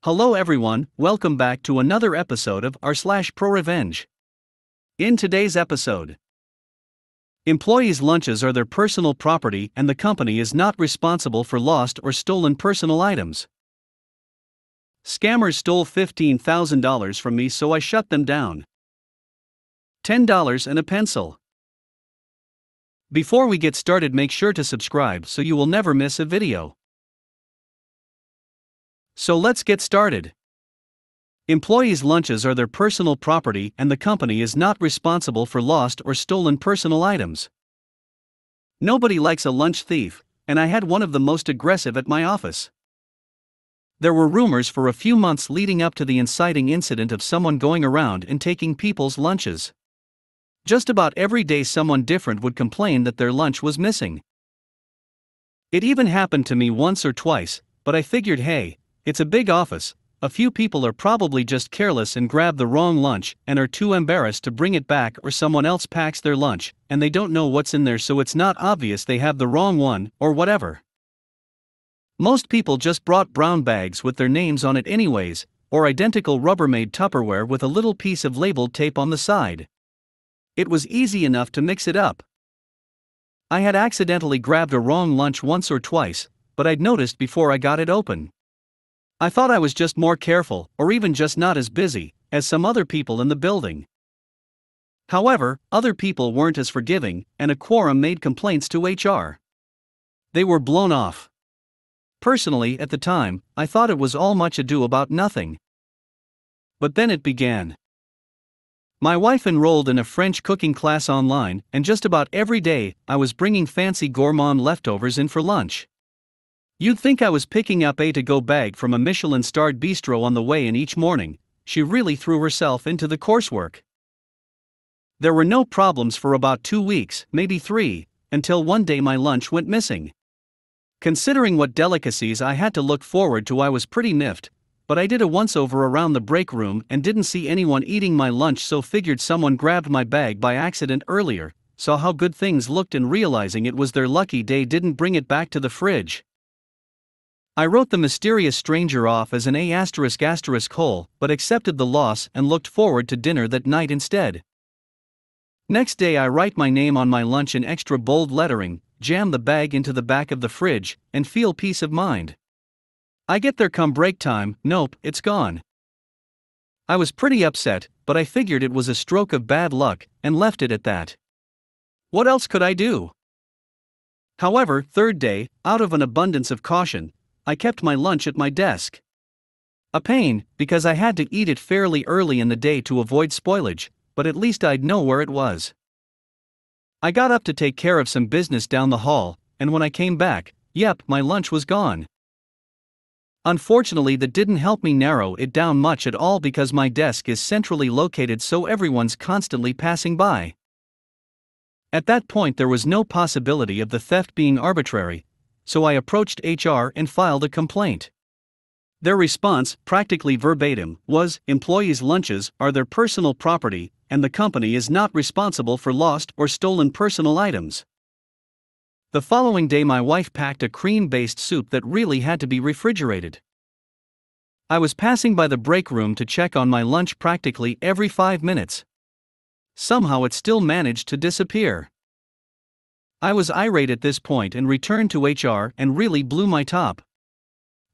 Hello everyone, welcome back to another episode of r/ProRevenge. In today's episode, employees' lunches are their personal property and the company is not responsible for lost or stolen personal items. Scammers stole $15,000 from me, so I shut them down. $10 and a pencil. Before we get started, make sure to subscribe so you will never miss a video. So let's get started. Employees' lunches are their personal property and the company is not responsible for lost or stolen personal items. Nobody likes a lunch thief, and I had one of the most aggressive at my office. There were rumors for a few months leading up to the inciting incident of someone going around and taking people's lunches. Just about every day someone different would complain that their lunch was missing. It even happened to me once or twice, but I figured, hey, it's a big office, a few people are probably just careless and grab the wrong lunch and are too embarrassed to bring it back, or someone else packs their lunch and they don't know what's in there, so it's not obvious they have the wrong one, or whatever. Most people just brought brown bags with their names on it anyways, or identical Rubbermaid Tupperware with a little piece of labeled tape on the side. It was easy enough to mix it up. I had accidentally grabbed a wrong lunch once or twice, but I'd noticed before I got it open. I thought I was just more careful, or even just not as busy as some other people in the building. However, other people weren't as forgiving, and a quorum made complaints to HR. They were blown off. Personally, at the time, I thought it was all much ado about nothing. But then it began. My wife enrolled in a French cooking class online, and just about every day, I was bringing fancy gourmand leftovers in for lunch. You'd think I was picking up a to-go bag from a Michelin-starred bistro on the way in each morning. She really threw herself into the coursework. There were no problems for about 2 weeks, maybe 3, until one day my lunch went missing. Considering what delicacies I had to look forward to, I was pretty miffed, but I did a once-over around the break room and didn't see anyone eating my lunch, so figured someone grabbed my bag by accident earlier, saw how good things looked, and realizing it was their lucky day didn't bring it back to the fridge. I wrote the mysterious stranger off as an A****, but accepted the loss and looked forward to dinner that night instead. Next day I write my name on my lunch in extra bold lettering, jam the bag into the back of the fridge, and feel peace of mind. I get there come break time, nope, it's gone. I was pretty upset, but I figured it was a stroke of bad luck, and left it at that. What else could I do? However, third day, out of an abundance of caution, I kept my lunch at my desk. A pain, because I had to eat it fairly early in the day to avoid spoilage, but at least I'd know where it was. I got up to take care of some business down the hall, and when I came back, yep, my lunch was gone. Unfortunately, that didn't help me narrow it down much at all, because my desk is centrally located, so everyone's constantly passing by. At that point there was no possibility of the theft being arbitrary, so I approached HR and filed a complaint. Their response, practically verbatim, was, "Employees' lunches are their personal property, and the company is not responsible for lost or stolen personal items." The following day my wife packed a cream-based soup that really had to be refrigerated. I was passing by the break room to check on my lunch practically every 5 minutes. Somehow it still managed to disappear. I was irate at this point and returned to HR and really blew my top.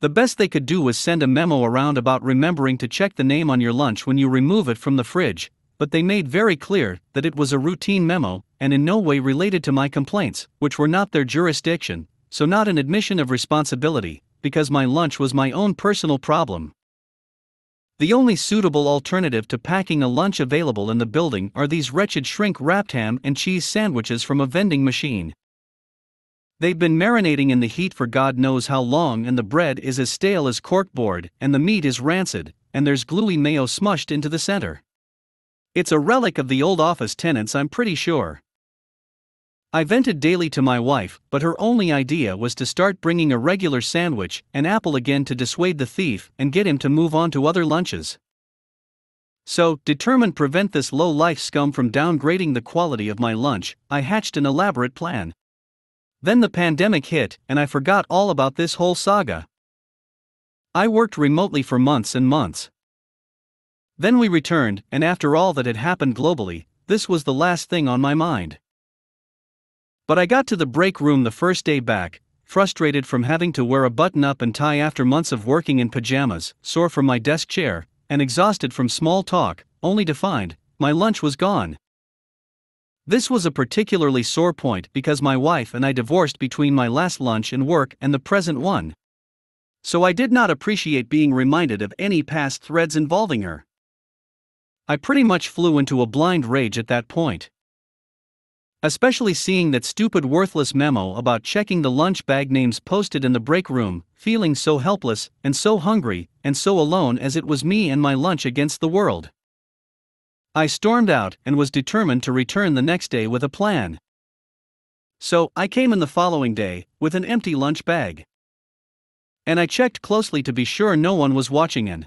The best they could do was send a memo around about remembering to check the name on your lunch when you remove it from the fridge, but they made very clear that it was a routine memo and in no way related to my complaints, which were not their jurisdiction, so not an admission of responsibility, because my lunch was my own personal problem. The only suitable alternative to packing a lunch available in the building are these wretched shrink-wrapped ham and cheese sandwiches from a vending machine. They've been marinating in the heat for God knows how long, and the bread is as stale as corkboard, and the meat is rancid, and there's gluey mayo smushed into the center. It's a relic of the old office tenants, I'm pretty sure. I vented daily to my wife, but her only idea was to start bringing a regular sandwich and apple again to dissuade the thief and get him to move on to other lunches. So, determined to prevent this low-life scum from downgrading the quality of my lunch, I hatched an elaborate plan. Then the pandemic hit, and I forgot all about this whole saga. I worked remotely for months and months. Then we returned, and after all that had happened globally, this was the last thing on my mind. But I got to the break room the first day back, frustrated from having to wear a button-up and tie after months of working in pajamas, sore from my desk chair, and exhausted from small talk, only to find my lunch was gone. This was a particularly sore point because my wife and I divorced between my last lunch and work and the present one. So I did not appreciate being reminded of any past threads involving her. I pretty much flew into a blind rage at that point. Especially seeing that stupid worthless memo about checking the lunch bag names posted in the break room, feeling so helpless, and so hungry, and so alone as it was me and my lunch against the world. I stormed out and was determined to return the next day with a plan. So, I came in the following day, with an empty lunch bag. And I checked closely to be sure no one was watching and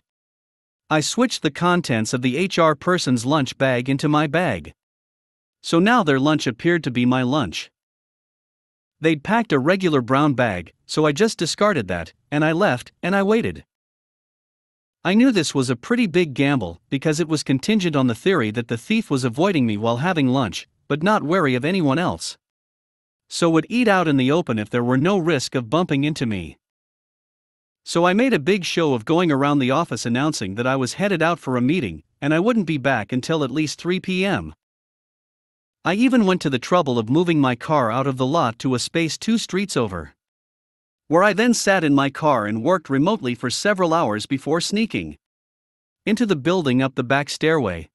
I switched the contents of the HR person's lunch bag into my bag. So now their lunch appeared to be my lunch. They'd packed a regular brown bag, so I just discarded that, and I left, and I waited. I knew this was a pretty big gamble, because it was contingent on the theory that the thief was avoiding me while having lunch, but not wary of anyone else. So would eat out in the open if there were no risk of bumping into me. So I made a big show of going around the office announcing that I was headed out for a meeting, and I wouldn't be back until at least 3 p.m. I even went to the trouble of moving my car out of the lot to a space 2 streets over, where I then sat in my car and worked remotely for several hours before sneaking into the building up the back stairway.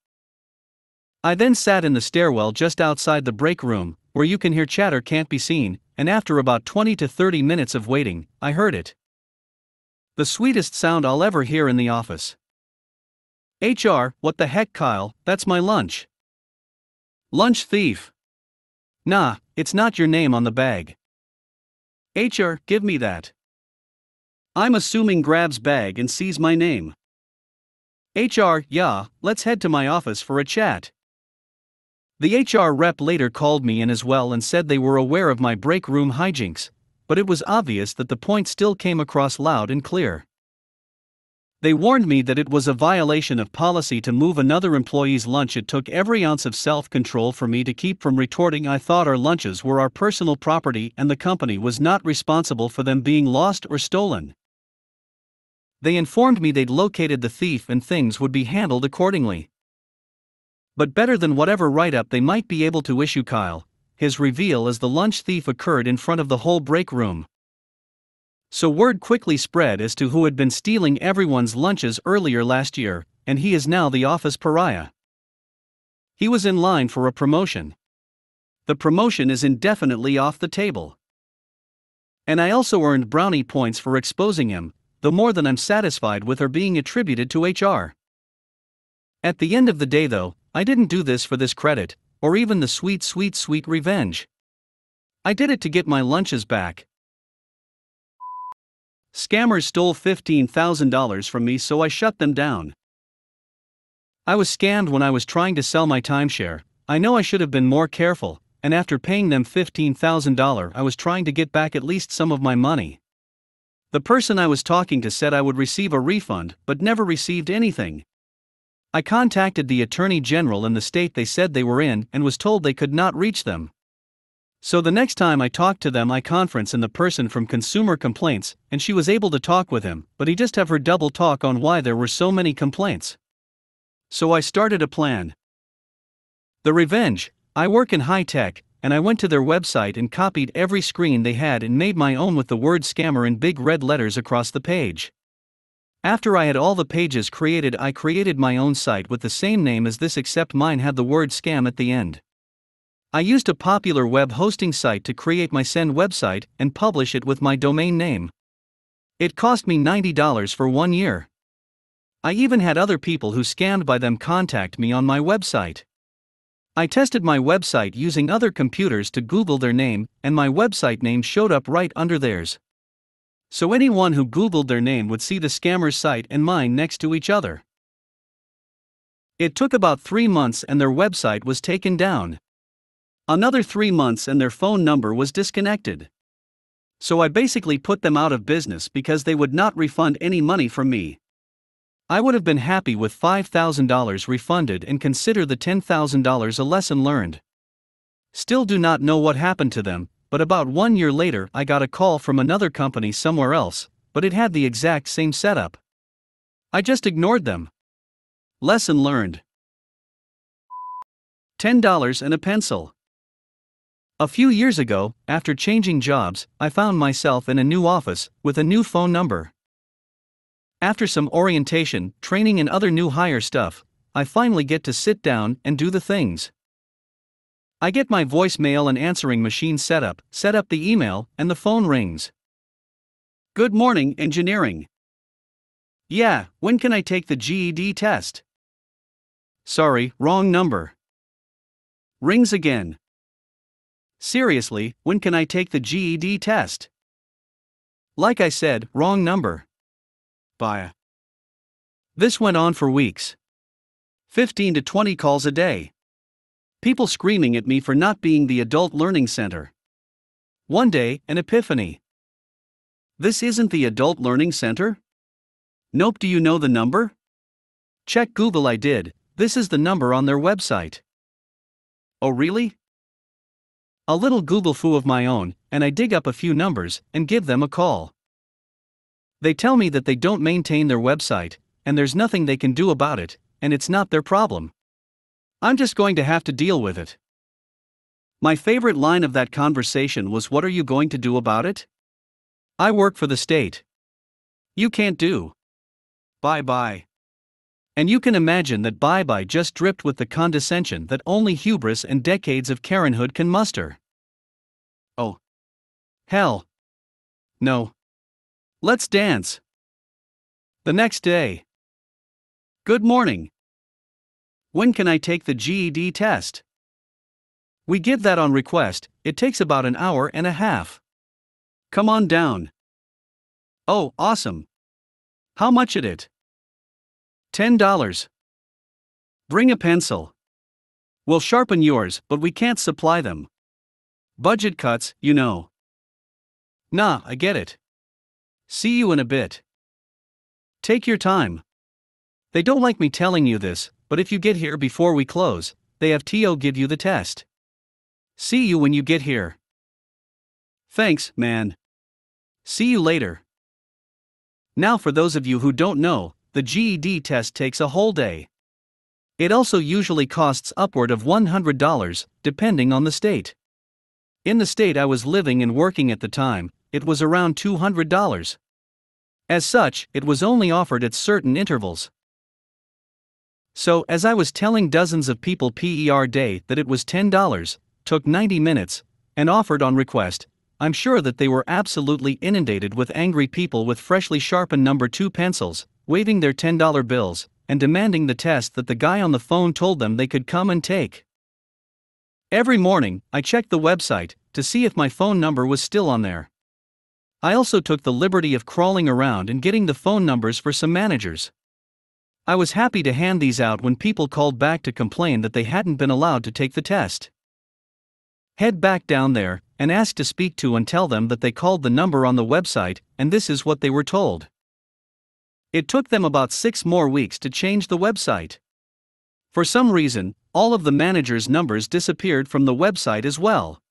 I then sat in the stairwell just outside the break room, where you can hear chatter can't be seen, and after about 20 to 30 minutes of waiting, I heard it. The sweetest sound I'll ever hear in the office. HR, what the heck, Kyle, that's my lunch. Lunch thief. Nah, it's not your name on the bag. HR, give me that. I'm assuming grabs bag and sees my name. HR, yeah, let's head to my office for a chat. The HR rep later called me in as well and said they were aware of my break room hijinks, but it was obvious that the point still came across loud and clear. They warned me that it was a violation of policy to move another employee's lunch. It took every ounce of self-control for me to keep from retorting I thought our lunches were our personal property and the company was not responsible for them being lost or stolen. They informed me they'd located the thief and things would be handled accordingly. But better than whatever write-up they might be able to issue, Kyle, his reveal as the lunch thief occurred in front of the whole break room. So word quickly spread as to who had been stealing everyone's lunches earlier last year, and he is now the office pariah. He was in line for a promotion. The promotion is indefinitely off the table. And I also earned brownie points for exposing him, though more than I'm satisfied with are being attributed to HR. At the end of the day though, I didn't do this for this credit, or even the sweet revenge. I did it to get my lunches back. Scammers stole $15,000 from me, so I shut them down. I was scammed when I was trying to sell my timeshare. I know I should have been more careful, and after paying them $15,000 I was trying to get back at least some of my money. The person I was talking to said I would receive a refund, but never received anything. I contacted the Attorney General in the state they said they were in and was told they could not reach them. So the next time I talked to them I conferenced in the person from Consumer Complaints, and she was able to talk with him, but he just have her double talk on why there were so many complaints. So I started a plan. The Revenge. I work in high tech, and I went to their website and copied every screen they had and made my own with the word scammer in big red letters across the page. After I had all the pages created, I created my own site with the same name as this, except mine had the word scam at the end. I used a popular web hosting site to create my Send website and publish it with my domain name. It cost me $90 for 1 year. I even had other people who scammed by them contact me on my website. I tested my website using other computers to Google their name, and my website name showed up right under theirs. So anyone who Googled their name would see the scammer's site and mine next to each other. It took about 3 months and their website was taken down. Another 3 months and their phone number was disconnected. So I basically put them out of business because they would not refund any money from me. I would have been happy with $5,000 refunded and consider the $10,000 a lesson learned. Still do not know what happened to them, but about 1 year later I got a call from another company somewhere else, but it had the exact same setup. I just ignored them. Lesson learned. $10 and a pencil. A few years ago, after changing jobs, I found myself in a new office, with a new phone number. After some orientation, training and other new hire stuff, I finally get to sit down and do the things. I get my voicemail and answering machine set up the email, and the phone rings. Good morning, engineering. Yeah, when can I take the GED test? Sorry, wrong number. Rings again. Seriously, when can I take the GED test? Like I said, wrong number. Bye. This went on for weeks. 15 to 20 calls a day. People screaming at me for not being the adult learning center. One day, an epiphany. This isn't the adult learning center? Nope, do you know the number? Check Google, I did. This is the number on their website. Oh really? A little Google foo of my own, and I dig up a few numbers and give them a call. They tell me that they don't maintain their website, and there's nothing they can do about it, and it's not their problem. I'm just going to have to deal with it. My favorite line of that conversation was, "What are you going to do about it?" I work for the state. You can't do. Bye-bye. And you can imagine that bye-bye just dripped with the condescension that only hubris and decades of Karenhood can muster. Oh. Hell. No. Let's dance. The next day. Good morning. When can I take the GED test? We give that on request, it takes about an hour and a half. Come on down. Oh, awesome. How much is it? $10. Bring a pencil. We'll sharpen yours, but we can't supply them. Budget cuts, you know. Nah, I get it. See you in a bit. Take your time. They don't like me telling you this, but if you get here before we close, they have TO give you the test. See you when you get here. Thanks, man. See you later. Now for those of you who don't know, the GED test takes a whole day. It also usually costs upward of $100, depending on the state. In the state I was living and working at the time, it was around $200. As such, it was only offered at certain intervals. So, as I was telling dozens of people per day that it was $10, took 90 minutes, and offered on request, I'm sure that they were absolutely inundated with angry people with freshly sharpened number 2 pencils, waving their $10 bills, and demanding the test that the guy on the phone told them they could come and take. Every morning, I checked the website to see if my phone number was still on there. I also took the liberty of crawling around and getting the phone numbers for some managers. I was happy to hand these out when people called back to complain that they hadn't been allowed to take the test. Head back down there and ask to speak to and tell them that they called the number on the website and this is what they were told. It took them about 6 more weeks to change the website. For some reason, all of the managers' numbers disappeared from the website as well.